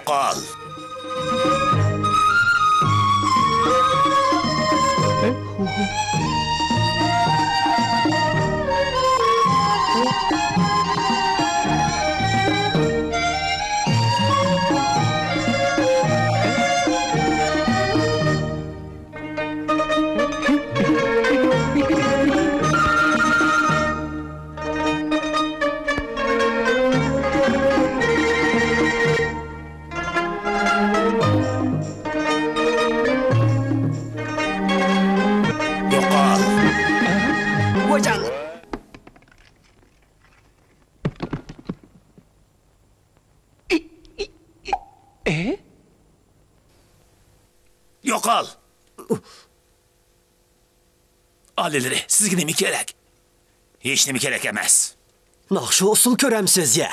Yo'qol. Yo'qol. Alileri, sizga nima kerak? Hech nima kerak emas. Naqshi usul ko'ramsiz ya.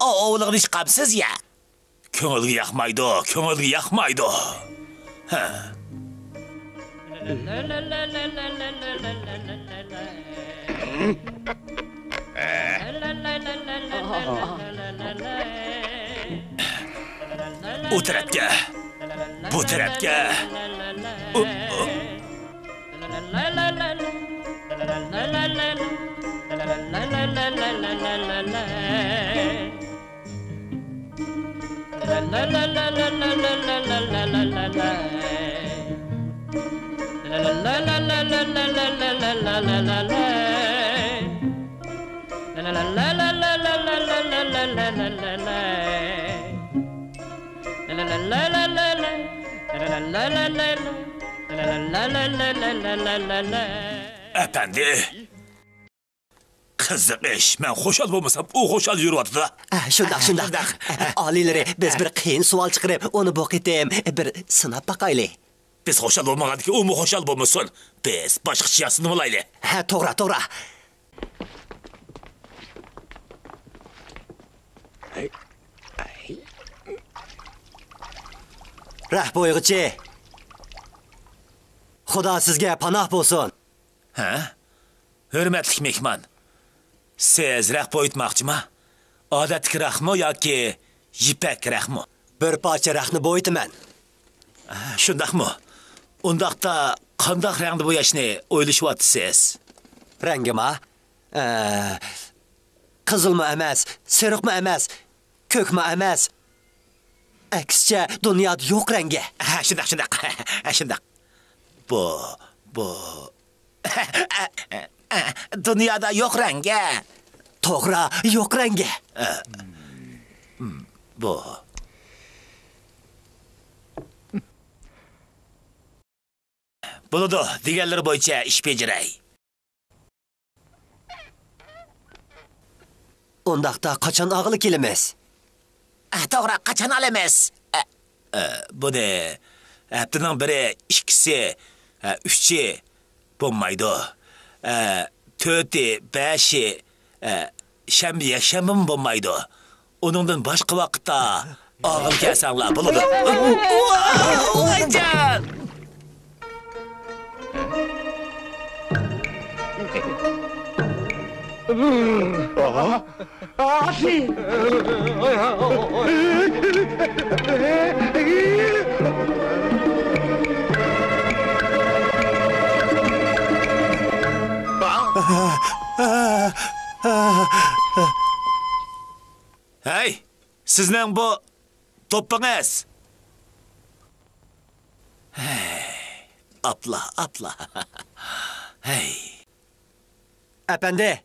O'g'liga ish qilibsiz ya. Ko'ngilga yoqmaydi, ko'ngilga yoqmaydi. Ha. O tarafga, bu tarafga. Efendi, qiziq ish. Men xo'shal bo'lmasam, u xo'shal yuryapti-da. Shundaq. Oliylari, biz bir qiyin savol chiqarib, uni bu qitim bir sinab baqaylik. Biz xo'shal bo'lmaganki, u xo'shal bo'lmasin. Biz boshqacha yasini bo'laylik. Ha, to'g'ri. Rahbo'yg'ichi. Xudo sizga panoh bo'lsin. Ha? Hurmatli mehmon. Siz rahbo aytmoqchimi? Odatdagi rahmo yoki yipak rahmo? Bir parcha rahni bo'ytaman. Shundaqmi? Undaqda qanday rangda bo'yashni o'ylashyapsiz? Rangimi? Qizilmi emas, sariqmi emas, ko'kmi emas. Aksicha dunyoda yo'q rangi. Shundaq. Bu dunyoda yo'q rangi. To'g'ri, yo'q rangi. Bu bo'ladi, deganlar bo'yicha ish bajaray. Undaqda qachon og'ili kelamiz? To'g'ri, qachon olamiz? Buni haftaning biri, ikkisi, uchi bo'lmaydi. 4, 5, shanba, yakshanba bo'lmaydi. Uningdan boshqa vaqtda og'il kelsanglar bo'ladi. Voyjon! Hey, sizning bu to'ppingiz. Apla. Hey. Efendi.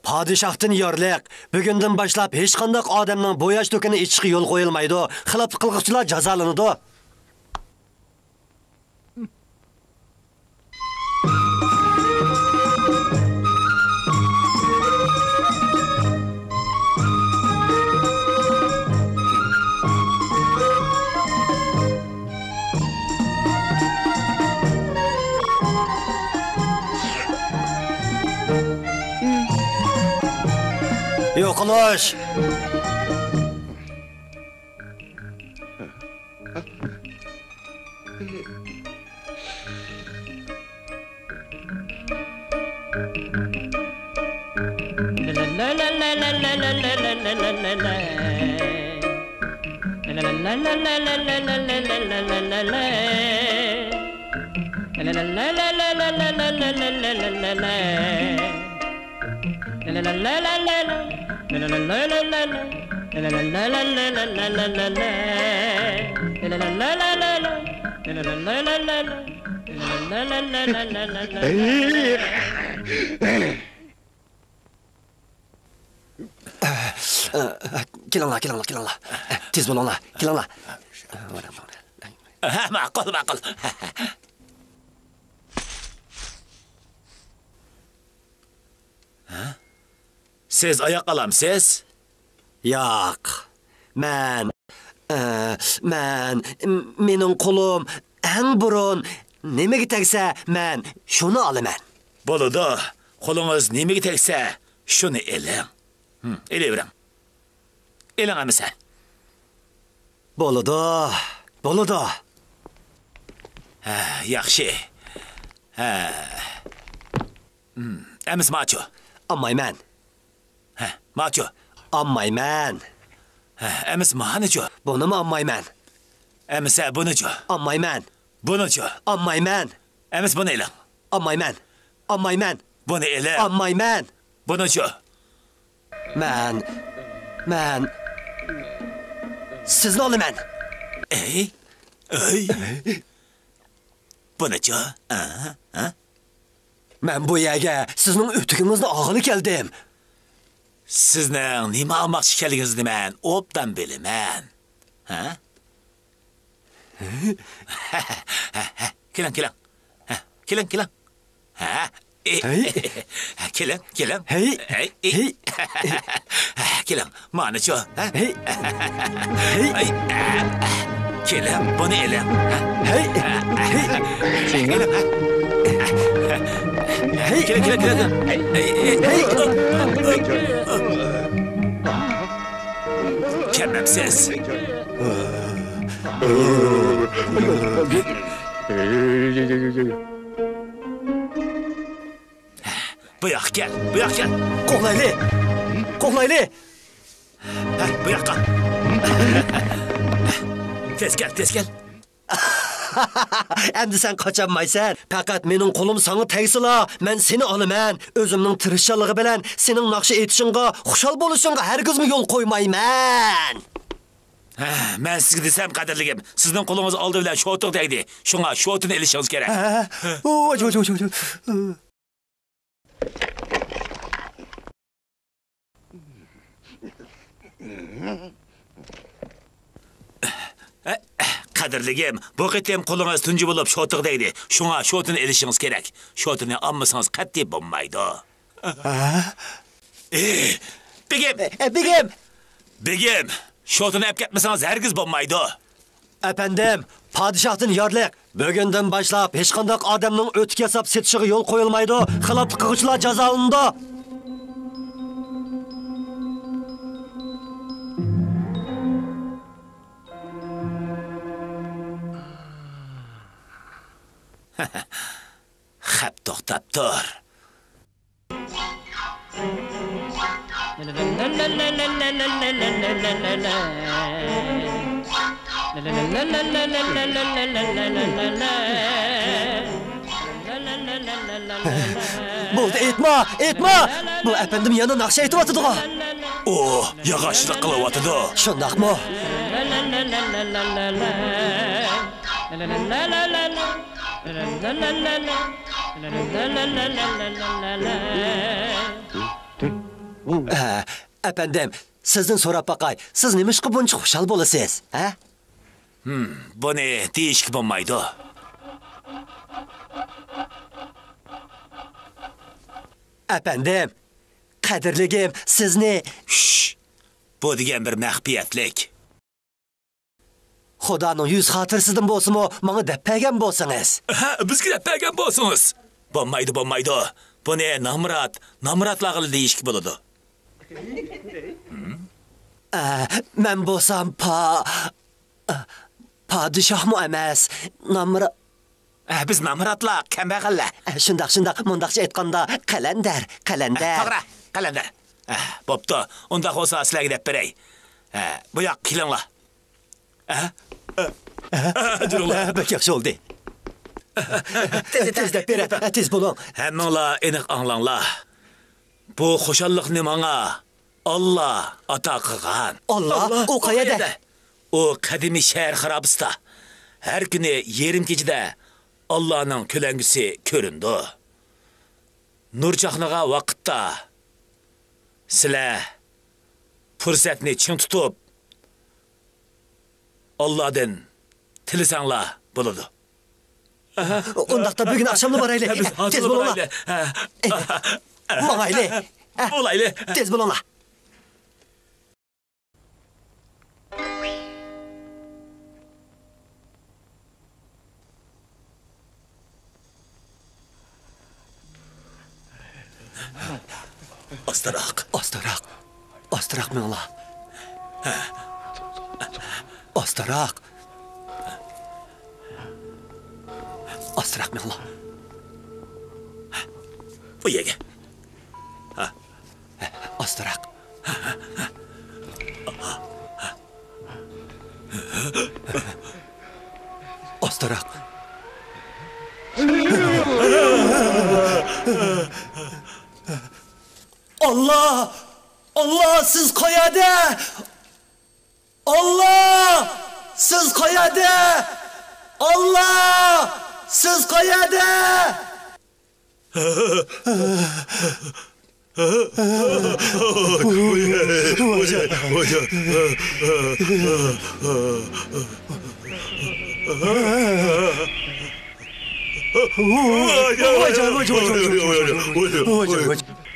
Padişahdan yorliq. Bugundan boshlab hech qanday odamning bo'yash to'kini ichishga yo'l qo'yilmaydi. Xilaf qilg'uvchilar jazolanadi. Yo'qlash. Kelinglar. Tez bo'linglar, kelinglar. Ma'qul. Siz oyoq olamsiz? Yo'q. Mening qo'lim eng burun nimaga tegsa, men shuni olaman. Bo'ladi. Qo'lingiz nimaga tegsa, shuni eling. Elavering. Eling amisa. Bo'ladi. Yaxshi. Amis macho. Olmayman. Macho. Olmayman. Amis manicho. Bunimi olmayman. Amisa bunicho. Olmayman. Bunicho. Olmayman. Amis buni eling. Olmayman. Buni eling. Olmayman. Bunicho. Men sizni olaman. Ey. Bunicho. Men bu yerga sizning o'tigingizni olg'ili keldim. Sizning nima olmoqchi ekanligingizni men obdan bilaman. Keling. Keling. Keling. Keling. Manicho. Keling, buni eling. Kelmemsiz. Bu yoqqa gel. Qo'qlayli. Bu yoqqa. Tez gel. Endi sen qocholmaysan. Faqat mening qo'lim sana tegsila, men seni olaman. O'zimning tirishchanligi bilan sening naqsh etishingga, xushal bo'lishingga hargizmi yo'l qo'ymayman. Men sizga desam qadrligim, sizning qo'lingiz oldi bilan shotiq tegdi. Shunga shotini elishingiz kerak. Qadrligim, bu qitim qo'lingiz tunji bo'lib shotiq tegdi. Shunga shotini elishingiz kerak. Shotini olmasangiz qat'iy bo'lmaydi. Begim, shotini olib ketmasangiz hargiz bo'lmaydi. Efendim, padişahın yarlık. Bugünden başlap hech qanday odamning o'tib yasab setishiga yo'l qo'yilmaydi. Xiloflik qiluvchilar jazolanadi. Xap to'xtab tur. Bo'ldi, aytma. Bu efendim yana naqsh aytib O, yog'ochlik qilyapti. Shundaqmi? Efendim, sizden so'rab baqay. Siz nima qilib buncha xushal bo'lasiz, ha? Buni deyishki bo'lmaydi. Efendim, qadrligim, sizni Bu degan bir maxfiyatlik. Xudoning yuz xotirsidan bo'lsa-mu, menga deb bergan bo'lsangiz. Bizga deb bergan bo'lsangiz. Bo'lmaydi. Buni namratlarga deyishki bo'ladi. Men bo'lsam padişahmı emas, Biz namratlar, kambag'allar. Shundaq, mundaqcha aytganda qalendar. To'g'ri, qalendar. Bo'pti. Unda bo'lsa sizlarga deb beray. Bu yoq kelinglar. Bək yaxşı oldu. Tezdə berə, tez bulun. Həmmіңla eniq anlanla. Bu xoşallıqni mana Allah ata qılğan. Allah, o qayada. O qədimi şəhər xarabısda. Hər günü yerim gecədə Allah'ın köləngisi köründü. Nurcaqlığa vaqtda sizlər fürsətni çin tutub Allah'dan tilisanglar buludu. Ondaqda bugün akşamlı var elə. Tez bulunla. Bana elə. Olaylı. Tez bulunla. Astarak. Astarak. Astarak mı ola? Astarak. Astarak mı ola? Bu yege. Astarak. Astarak. Allah! Allah siz qayada! Allah! Siz qayada! Allah! Siz qayada!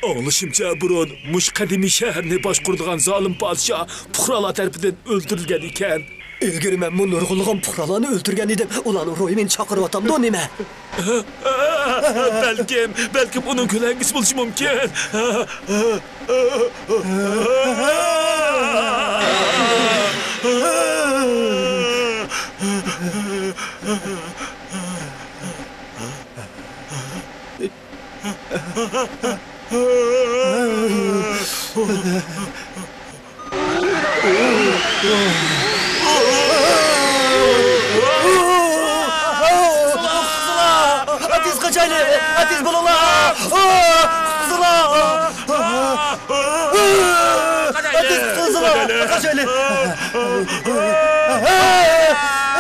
Oğluşumca burun muş kadimi şehrini başkurduğun zalim padişah puhralar tərəfindən öldürülgen iken. İlgiri mən bu nurgulluğun puhralarını öldürgen idim. Ulan Roymin çakırı atamdı o nime? Belki onun kölengisi buluşu mümkün. Ateş kaçaylı! Ateş bulunla! Kızıla! Ateş kızıla! Kaçaylı!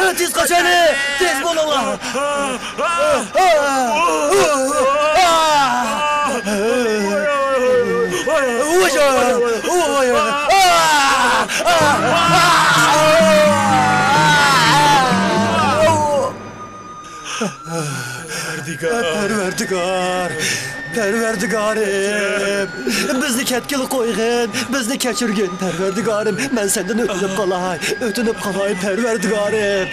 Ateş kaçaylı! Tez bulunla! Perverdigar, Perverdigarım, bizni ketkili koyğun, bizni keçirgin, Perverdigarım, mən səndən ötünüb qalay, Perverdigarım.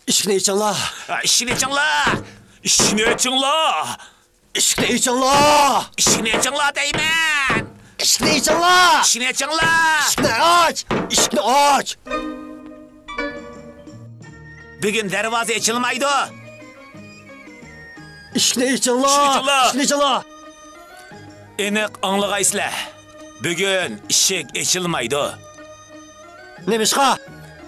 İşini içinla. İşini içinla. İşini içinla. İşini içinla. İşini içinla deymen. İşini içinla. İşini içinla. İşini aç. İşini aç. Bugün dervaza açılmaydı. İşini içinla. İşini içinla. Eniq anlığaysizlar. Bugün işik açılmaydı. Nemişqa?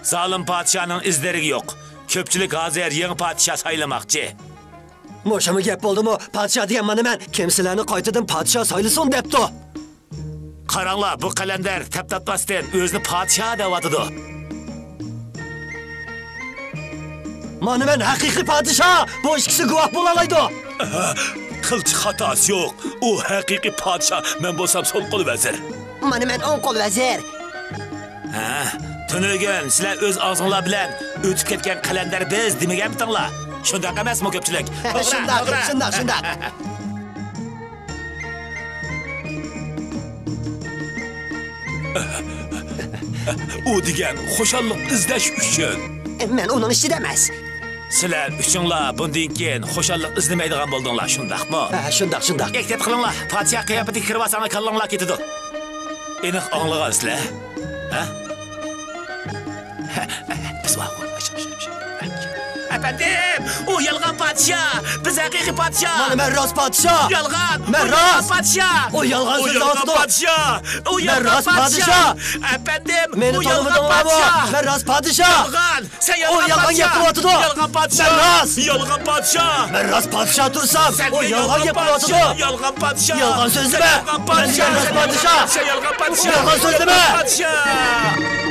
Zalim padişahın izleri yok. Köpçülük hazır yeni padişah saylamakçı. Moşamı gep oldu mu? Padişah diyen bana mən kimselerini qaytıdım padişah saylısın depti. Karanla bu kalender teptatmasdan özünü padişah devadıdı. Mani mən hakiki padişah. Bu işkisi guvah bulalaydı. Kılçık hatası yok. O hakiki padişah. Ben bolsam sol kolu vezir. Mani mən on kol vezir. Tünürgün sizler öz ağzınla bilen ötüp ketken kalender biz demegen bitinla. Şundak emas mı köpçülük? Şundak. O degen xoşallık izleş üçün. Mən onun işi demez. Sizlar uchunlar bundan keyin xushallik izlamaydigan bo'ldinglar, shundaqmi? Ha, shundaq. Ehtiyot qilinglar. Podshoh qiyofatiga kirib olsanglar kallanglar ketadi. Aniq anglaysizlar? Ha? Biz Efendim, o yalgan podshoh, biz haqiqiy podshoh. Mana men rost podshoh. Yalgan, Men rost podshoh. O yalgan so'z aytdi. Podshoh. O yalgan rost podshoh. Efendim, Meni tanımadinglar bu. Men rost podshoh. Yalgan, sen O yalgan yalgan yapıyotdu. Yalgan podshoh. Men rost. Yalgan podshoh. Men rost podshoh tursam, o yalgan yapıyotdu. Yalgan podshoh. Yalgan so'zlama. Yalgan podshoh. Men rost podshoh. Sen yalgan podshoh. Yalgan so'zlama. Podshoh.